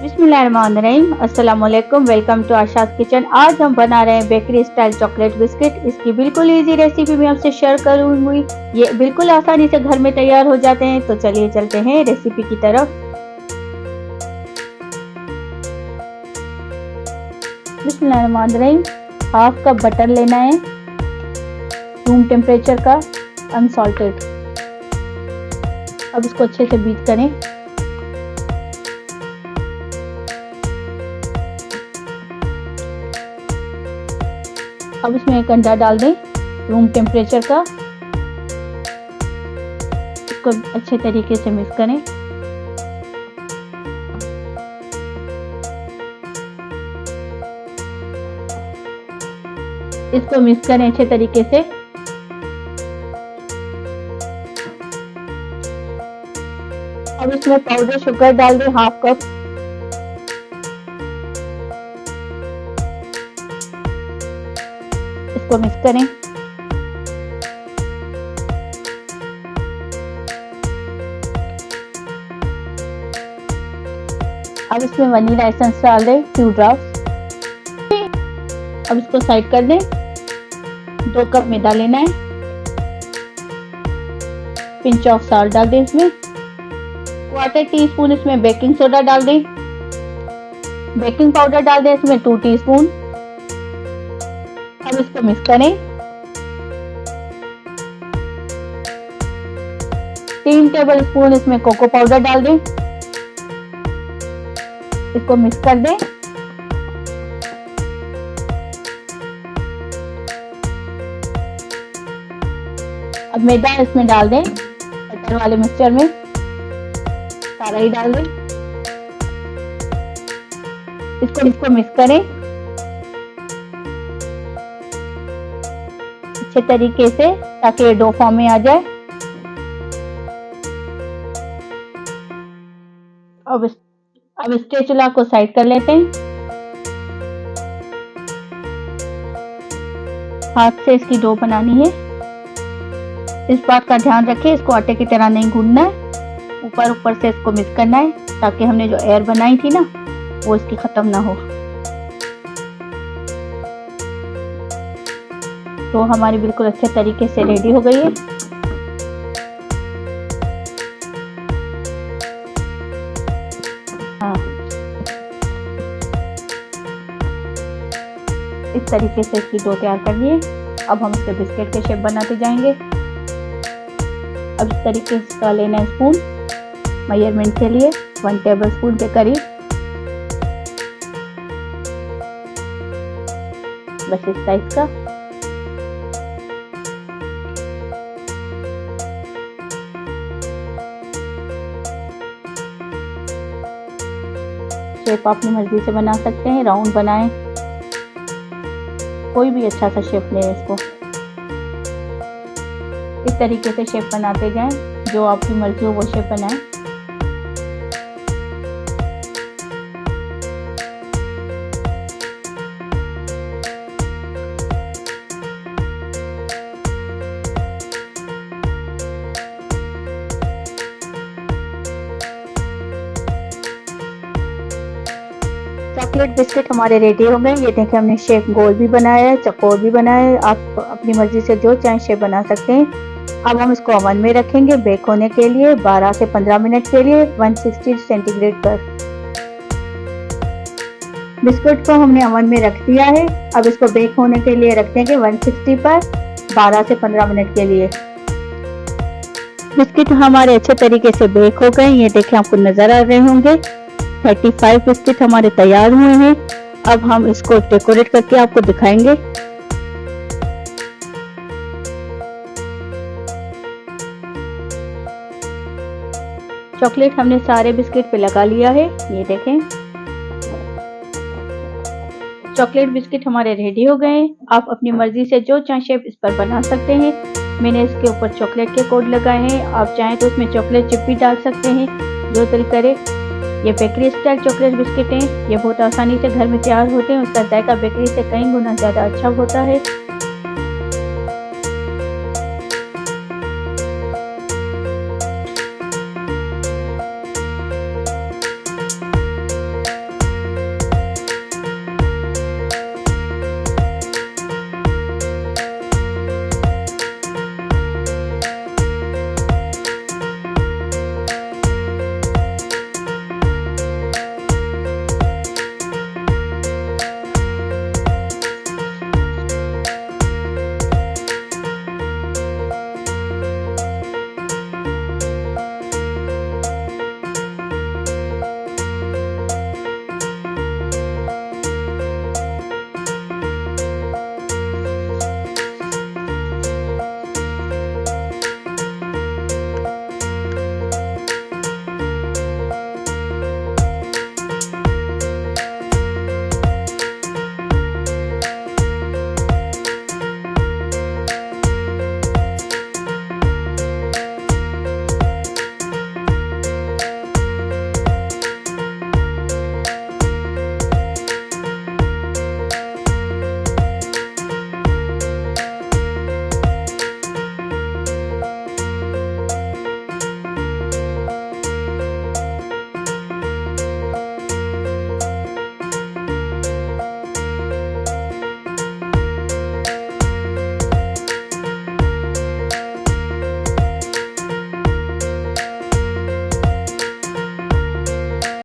बिस्मिल्लाहिर्रहमानिर्रहीम। अस्सलाम वालेकुम। Welcome to Asha's kitchen. आज हम बना रहे हैं बेकरी स्टाइल चॉकलेट बिस्किट। इसकी बिल्कुल इजी रेसिपी मैं आपसे शेयर करूंगी। ये बिल्कुल आसानी से घर में तैयार हो जाते हैं। तो चलिए चलते हैं रेसिपी की तरफ। बिस्मिल्लाहिर्रहमानिर्रहीम। हाफ कप बटर लेना है, रूम टेम्परेचर का, अनसॉल्टेड। अब इसको अच्छे से बीट करें। अब इसमें एक अंडा डाल दें, रूम टेम्परेचर का। इसको अच्छे तरीके से मिक्स करें। इसको मिक्स करें अच्छे तरीके से। अब इसमें पाउडर शुगर डाल दें, हाफ कप। इसको मिक्स करें। अब इसमें वनीला एसेंस डाल दें, 2 ड्रॉप्स। अब इसको साइड कर दें। 2 कप मैदा लेना है, पिंच ऑफ सॉल्ट डाल दें इसमें। 1/4 टीस्पून इसमें बेकिंग सोडा डाल दें। बेकिंग पाउडर डाल दें इसमें 2 टीस्पून। अब इसको मिक्स करें। 3 टेबलस्पून इसमें कोको पाउडर डाल दें। इसको मिक्स कर दें। अब मैदा इसमें डाल दें, बटर वाले मिक्सचर में सारा ही डाल दें। इसको मिक्स करें अच्छे तरीके से, ताकि ये डो फॉर्म में आ जाए। अब स्पैचुला को साइड कर लेते हैं। हाथ से इसकी डो बनानी है। इस बात का ध्यान रखें, इसको आटे की तरह नहीं गूंदना है। ऊपर से इसको मिक्स करना है, ताकि हमने जो एयर बनाई थी ना, वो इसकी खत्म ना हो। तो हमारी बिल्कुल अच्छे तरीके से रेडी हो गई है। हाँ, इस तरीके से इसकी डो तैयार कर लिए। अब हम इसके बिस्किट के शेप बनाते जाएंगे। अब इस तरीके से लेना है स्पून, मेजरमेंट के लिए 1 टेबलस्पून के करीब। बस इस साइज का। शेप अपनी मर्जी से बना सकते हैं, राउंड बनाएं, कोई भी अच्छा सा शेप लें। इसको इस तरीके से शेप बनाते जाएं, जो आपकी मर्जी हो वो शेप बनाएं। चॉकलेट बिस्किट हमारे रेडी हो गए। ये देखें, हमने शेप गोल भी बनाया है, चौकोर भी बनाया है। आप अपनी मर्जी से जो चाहें शेप बना सकते हैं। अब हम इसको ओवन में रखेंगे बेक होने के लिए 12 से 15 मिनट के लिए 160 सेंटीग्रेड पर। बिस्कुट को हमने ओवन में रख दिया है। अब इसको बेक होने के लिए रख देंगे 160 पर 12 से 15 मिनट के लिए। बिस्किट हमारे अच्छे तरीके से बेक हो गए। ये देखें, आपको नजर आ रहे होंगे 35 बिस्किट हमारे तैयार हुए हैं। अब हम इसको डेकोरेट करके आपको दिखाएंगे। चॉकलेट हमने सारे बिस्किट पे लगा लिया है। ये देखें, चॉकलेट बिस्किट हमारे रेडी हो गए। आप अपनी मर्जी से जो चाहे शेप इस पर बना सकते हैं। मैंने इसके ऊपर चॉकलेट के कोड लगाए हैं। आप चाहें तो उसमें चॉकलेट चिप भी डाल सकते हैं, जो दिल करे। ये बेकरी स्टाइल चॉकलेट बिस्किट हैं। ये बहुत आसानी से घर में तैयार होते हैं। उसका जायका बेकरी से कई गुना ज़्यादा अच्छा होता है।